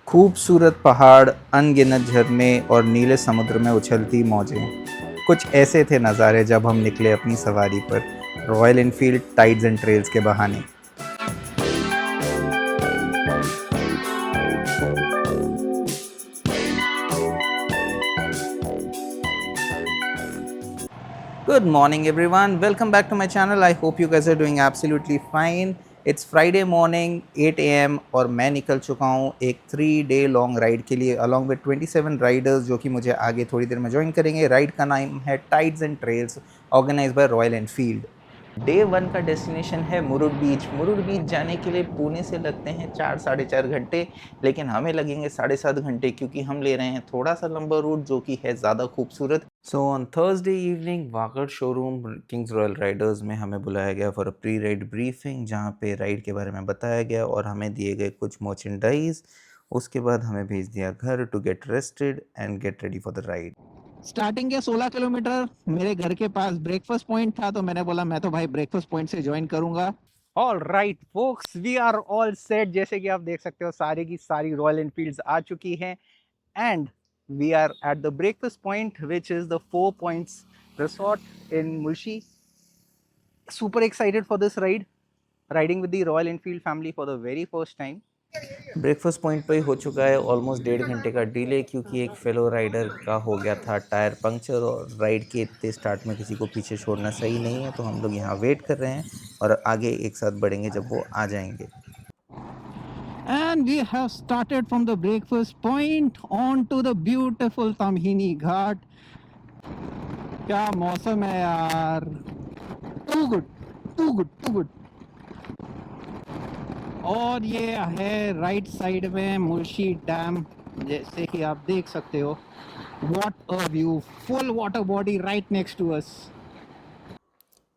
खूबसूरत पहाड़, अनगिनत झरने और नीले समुद्र में उछलती मौजें। कुछ ऐसे थे नज़ारे जब हम निकले अपनी सवारी पर, royal Enfield tides and trails के बहाने। Good morning, everyone. Welcome back to my channel. I hope you guys are doing absolutely fine. It's Friday morning, 8 a.m. और मैं निकल चुका हूँ एक 3 day लॉन्ग राइड के लिए along with 27 राइडर्स जो कि मुझे आगे थोड़ी देर में ज्वाइन करेंगे। राइड का नाम है tides and trails, organise by Royal Enfield. Day 1 का डेस्टिनेशन है मुरुड बीच। मुरुड बीच जाने के लिए पुणे से लगते हैं 4-4.5 घंटे, लेकिन हमें लगेंगे 7.5 घंटे क्योंकि हम ले रहे हैं थोड़ा सा लंबा रूट जो कि है ज़्यादा खूबसूरत। So on Thursday evening Vagad showroom Kings royal Riders में हमें बुलाया गया for a pre ride briefing, जहाँ पे राइड के बारे में बताया गया और हमें दिए गए कुछ मर्चेंडाइज। उसके बाद हमें भेज दिया घर to get rested and get ready for the ride. Starting के 16 किलोमीटर मेरे घर के पास ब्रेकफास्ट पॉइंट था, तो मैंने बोला मैं तो भाई ब्रेकफास्ट पॉइंट से ज्वाइन करूंगा। All right folks, we are all set. जैसे कि आप देख सकते हो सारी की सारी रॉयल एनफील्ड्स आ चुकी हैं and we are at the breakfast point which is the 4 points resort in Murshi. Super excited for this ride, riding with the Royal Enfield family for the very first time. Breakfast point पर ही हो चुका है almost 1.5 घंटे का delay, क्योंकि एक fellow rider का हो गया था टायर पंक्चर और राइड के इतने स्टार्ट में किसी को पीछे छोड़ना सही नहीं है, तो हम लोग यहाँ वेट कर रहे हैं और आगे एक साथ बढ़ेंगे जब वो आ जाएंगे। And we have started from the breakfast point on to the beautiful Tamhini Ghat. क्या मौसम है यार, too good too good too good. और ये है राइट साइड में मुर्शी डैम, जैसे कि आप देख सकते हो। What a view, full water body right next to us.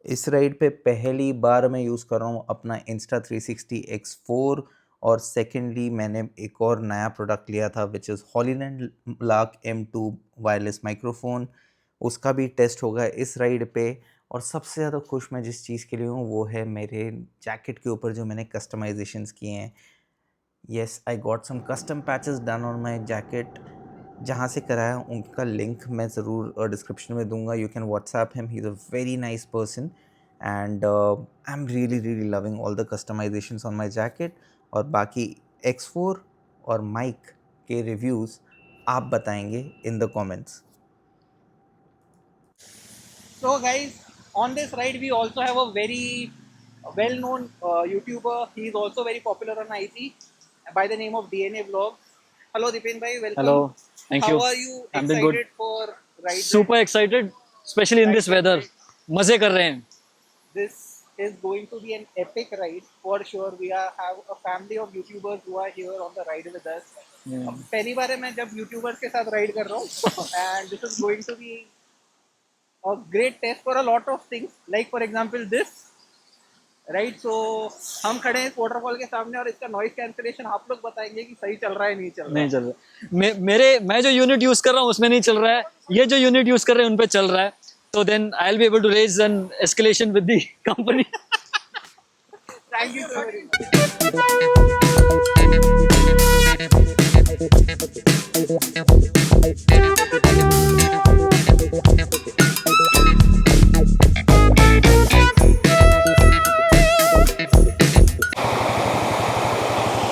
इस राइड पे पहली बार मैं यूज़ कर रहा हूँ अपना Insta360 X4, और सेकेंडली मैंने एक और नया प्रोडक्ट लिया था which is Hollyland lark M2 wireless microphone. उसका भी टेस्ट होगा इस राइड पे। और सबसे ज़्यादा खुश मैं जिस चीज़ के लिए हूँ वो है मेरे जैकेट के ऊपर जो मैंने कस्टमाइजेशंस किए हैं। Yes, I got some custom patches done on my jacket. जहाँ से कराया उनका लिंक मैं ज़रूर डिस्क्रिप्शन में दूंगा। You can WhatsApp him, he is a very nice person and I am really loving all the customisations on my jacket. और बाकी X4 और माइक के रिव्यूज़ आप बताएंगे in the comments. So guys, on this ride we also have a very well known YouTuber. He is also very popular on IG by the name of DNA Vlogs. Hello Dipen bhai, welcome. Hello, thank How you. are you I'm doing good. excited for ride? Super excited, especially in this weather. मजे कर रहे हैं. This is going to be an epic ride for sure. We have a family of YouTubers who are here on the ride with us. पहली बार है मैं जब YouTubers के साथ ride कर रहा हूँ and this is going to be a great test for a lot of things, like for example this, right? So हम खड़े हैं इस waterfall के सामने और इसका noise cancellation आप लोग बताएंगे कि सही चल रहा है नहीं चल रहा है। नहीं चल रहा है. मैं जो यूनिट यूज कर रहा हूँ उसमें नहीं चल रहा है. ये जो यूनिट यूज कर रहे हैं उन पे चल रहा है. तो then I'll be able to raise an escalation with the company. Thank you so very much.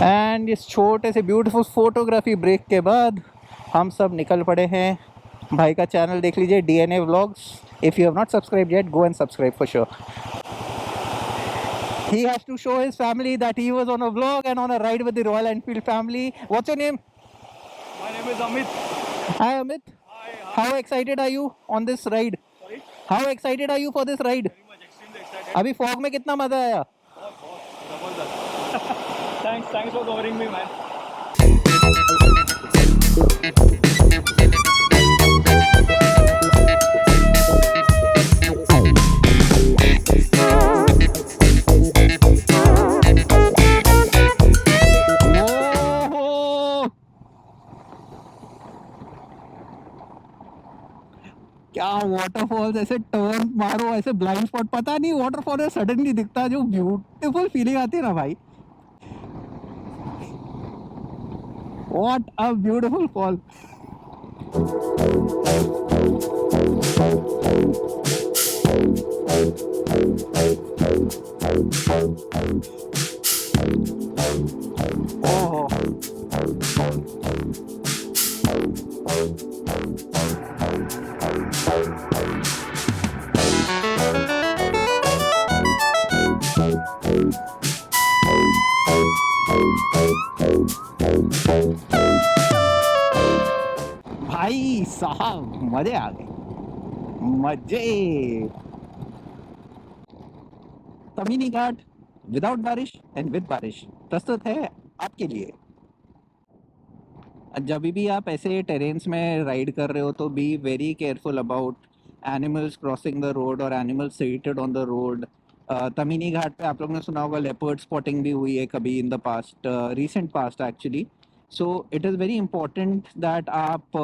And इस छोटे से ब्यूटीफुल फोटोग्राफी ब्रेक के बाद हम सब निकल पड़े हैं। भाई का चैनल देख लीजिए, DNA Vlogs. If you have not subscribe yet, go and subscribe for sure. He has to show his family that he was on a vlog and on a ride with the Royal Enfield family. What's your name? My name is Amit. Hi Amit. Hi. How excited are you on this ride? Sorry? How excited are you for this ride? Very much, extremely excited. अभी fog में कितना मजा आया? बहुत जबरदस्त. Thanks for covering me, man. ओहो! क्या waterfalls, ऐसे टर्न मारो, ऐसे ब्लाइंड स्पॉट, पता नहीं वाटरफॉल है सडनली दिखता है, जो ब्यूटीफुल फीलिंग आती है ना भाई। What a beautiful fall. Oh, भाई साहब मजे आ गए, मजे। तमीनी घाट विदाउट बारिश एंड विद बारिश प्रस्तुत है आपके लिए। जब भी आप ऐसे टेरेन्स में राइड कर रहे हो तो be very careful about animals crossing the road और animals seated on the road. Tamhini Ghat पे आप लोगों ने सुना होगा लेपर्ड स्पॉटिंग भी हुई है कभी in the past, recent past actually. So it is very important that आप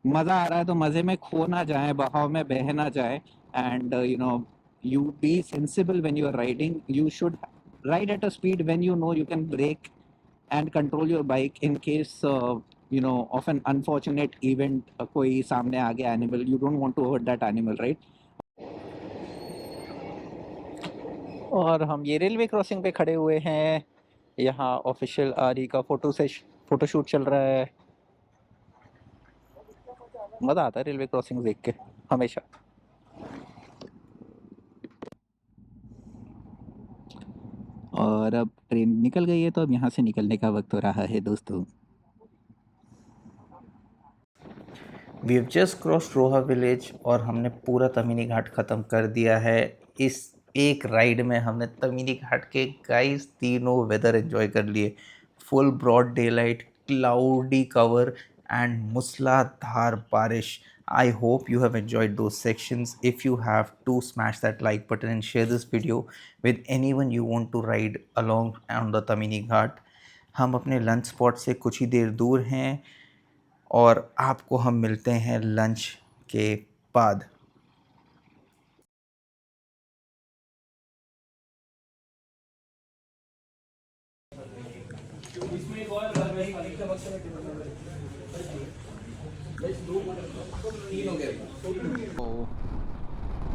मज़ा आ रहा है तो मज़े में खो ना जाए, बहाव में बह ना जाए। And you be sensible when you are riding. You should ride at a speed when you know you can brake and control your bike in case of an unfortunate event, कोई सामने आ गया animal, you don't want to hurt that animal, right? और हम ये railway crossing पे खड़े हुए हैं। यहाँ ऑफिशियल आरई का फोटोशूट चल रहा है। मज़ा आता है रेलवे क्रॉसिंग देख के हमेशा। और अब ट्रेन निकल गई है तो अब यहाँ से निकलने का वक्त हो रहा है दोस्तों। We have just crossed Roha village और हमने पूरा तमीनी घाट ख़त्म कर दिया है। इस एक राइड में हमने तमीनी घाट के गाइस तीनों वेदर एंजॉय कर लिए। Full broad daylight, cloudy cover and मूसलाधार बारिश। I hope you have enjoyed those sections. If you have to, smash that like button and share this video with anyone you want to ride along on the Tamini Ghat. हम अपने lunch spot से कुछ ही देर दूर हैं और आपको हम मिलते हैं लंच के बाद।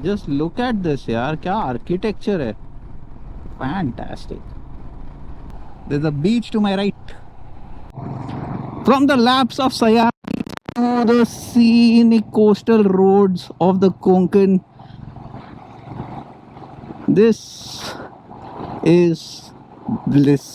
जस्ट लुक एट दिस यार, क्या आर्किटेक्चर है, fantastic. There is a beach to my right. From the laps of सयान to the scenic coastal roads of the Konkan, this is bliss.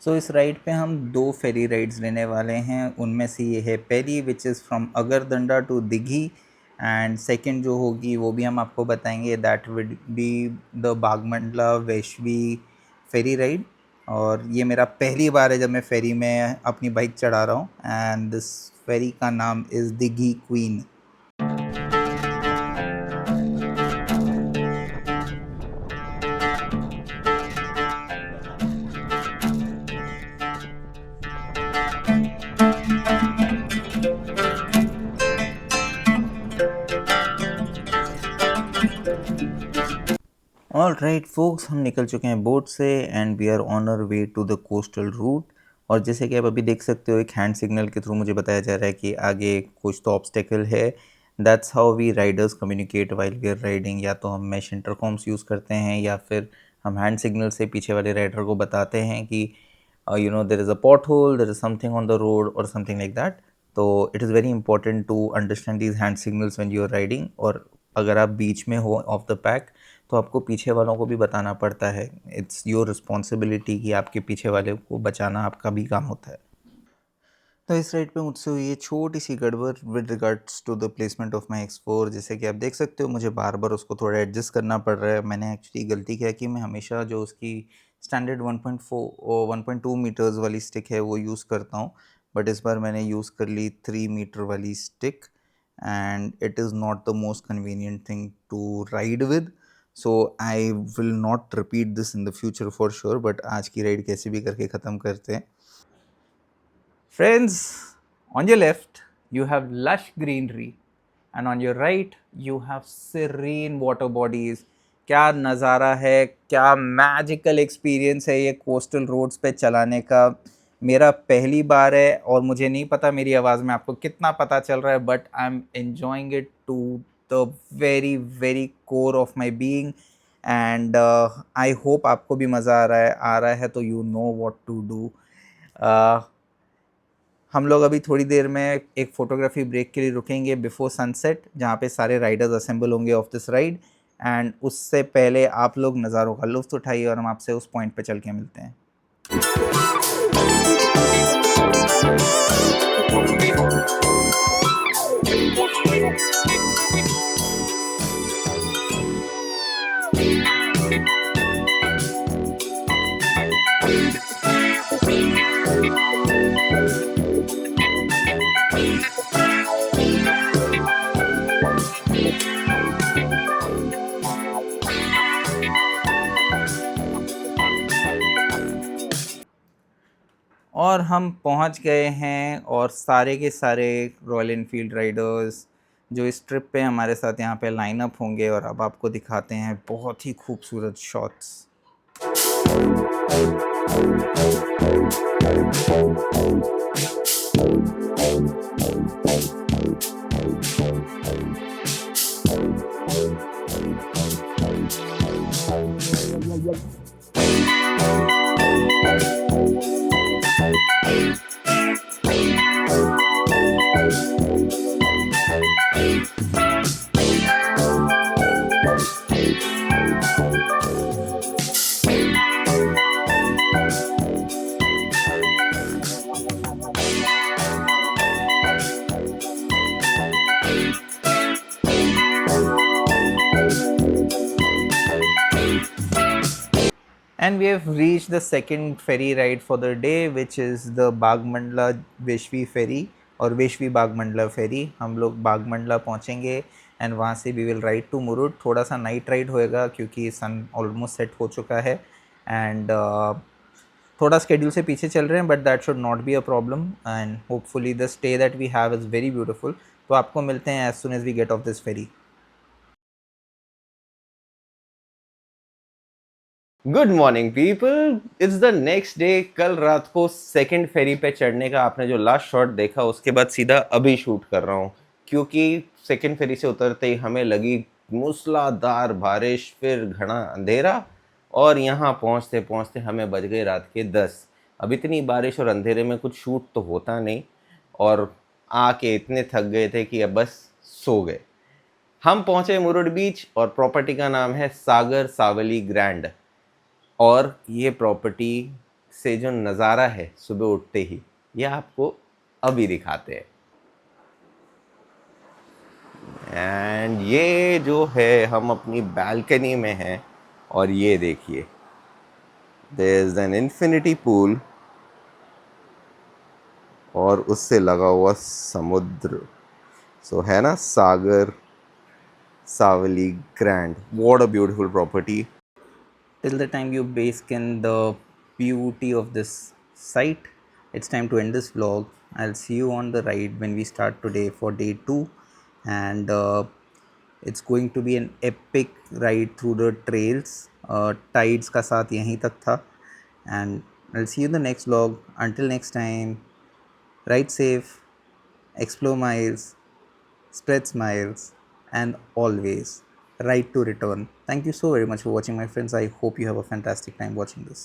सो इस राइड पे हम 2 फेरी राइड्स लेने वाले हैं। उनमें से ये है पहली which is from Agardanda to Dighi, and second जो होगी वो भी हम आपको बताएंगे, that would be the Bagmandla वैश्वी फेरी राइड। और ये मेरा पहली बार है जब मैं फेरी में अपनी बाइक चढ़ा रहा हूँ, एंड दिस फेरी का नाम is Dighi Queen. All right folks, हम निकल चुके हैं बोट से and we are on our way to the coastal route. और जैसे कि आप अभी देख सकते हो, एक हैंड सिग्नल के थ्रू मुझे बताया जा रहा है कि आगे कुछ तो ऑब्स्टेकल है। That's how we riders communicate while we are riding. या तो हम मैश इंटरकॉम्स यूज़ करते हैं या फिर हम हैंड सिग्नल से पीछे वाले राइडर को बताते हैं कि there is a pothole, there is something on the road और समथिंग लाइक दैट। तो it is very important to understand these hand signals when you are riding. और अगर आप बीच में हो ऑफ द पैक तो आपको पीछे वालों को भी बताना पड़ता है। इट्स योर रिस्पॉन्सिबिलिटी कि आपके पीछे वाले को बचाना आपका भी काम होता है। तो इस राइड पे मुझसे हुई है छोटी सी गड़बड़ with regards to the placement of my X4। जैसे कि आप देख सकते हो, मुझे बार बार उसको थोड़ा एडजस्ट करना पड़ रहा है। मैंने एक्चुअली गलती किया कि मैं हमेशा जो उसकी स्टैंडर्ड 1.2 मीटर्स वाली स्टिक है वो यूज़ करता हूँ, बट इस बार मैंने यूज़ कर ली 3 मीटर वाली stick, and it is not the most convenient thing to ride with. So I will not repeat this in the future for sure, but आज की राइड कैसे भी करके ख़त्म करते हैं. Friends, on your left you have lush greenery and on your right you have serene water bodies. क्या नज़ारा है, क्या मैजिकल एक्सपीरियंस है ये कोस्टल रोड्स पे चलाने का. मेरा पहली बार है और मुझे नहीं पता मेरी आवाज़ में आपको कितना पता चल रहा है, but I am enjoying it to the very very core of my being. And I hope आपको भी मज़ा आ रहा है तो you know what to do. हम लोग अभी थोड़ी देर में एक फ़ोटोग्राफी ब्रेक के लिए रुकेंगे बिफोर सनसेट, जहाँ पे सारे राइडर्स असेंबल होंगे ऑफ दिस राइड. एंड उससे पहले आप लोग नज़ारों का लुत्फ़ उठाइए और हम आपसे उस पॉइंट पे चल के मिलते हैं. और हम पहुंच गए हैं और सारे के सारे रॉयल एनफील्ड राइडर्स जो इस ट्रिप पे हमारे साथ यहाँ पे लाइन अप होंगे और अब आपको दिखाते हैं बहुत ही खूबसूरत shots. And we have reached the second ferry ride for the day, which is the बागमंडला वेशवी फेरी और वेशवी बागमंडला फेरी. हम लोग बागमंडला पहुंचेंगे एंड वहाँ से we will ride to Murud. थोड़ा सा नाइट राइड होएगा क्योंकि सन ऑलमोस्ट सेट हो चुका है एंड थोड़ा स्केड्यूल से पीछे चल रहे हैं, but that should not be a problem and hopefully the stay that we have is very beautiful. तो आपको मिलते हैं as soon as we get off this ferry. Good morning people, it's the next day. कल रात को second फेरी पे चढ़ने का आपने जो लास्ट शॉट देखा उसके बाद सीधा अभी शूट कर रहा हूँ क्योंकि सेकंड फेरी से उतरते ही हमें लगी मूसलाधार बारिश, फिर घना अंधेरा और यहाँ पहुँचते पहुँचते हमें बज गए रात के 10. अब इतनी बारिश और अंधेरे में कुछ शूट तो होता नहीं और आके इतने थक गए थे कि अब बस सो गए. हम पहुँचे मुरुड बीच और प्रॉपर्टी का नाम है सागर सावली ग्रैंड. और ये प्रॉपर्टी से जो नज़ारा है सुबह उठते ही, ये आपको अभी दिखाते हैं. एंड ये जो है हम अपनी बालकनी में हैं और ये देखिए there is an infinity pool और उससे लगा हुआ समुद्र. सो है ना Sagar Savli grand. What a beautiful property. Till the time you bask in the beauty of this site, it's time to end this vlog. I'll see you on the ride when we start today for day 2 and it's going to be an epic ride through the trails. Tides का साथ यहीं तक था and I'll see you in the next vlog. Until next time, ride safe, explore miles, spread smiles and always right to return. Thank you so very much for watching, my friends. I hope you have a fantastic time watching this.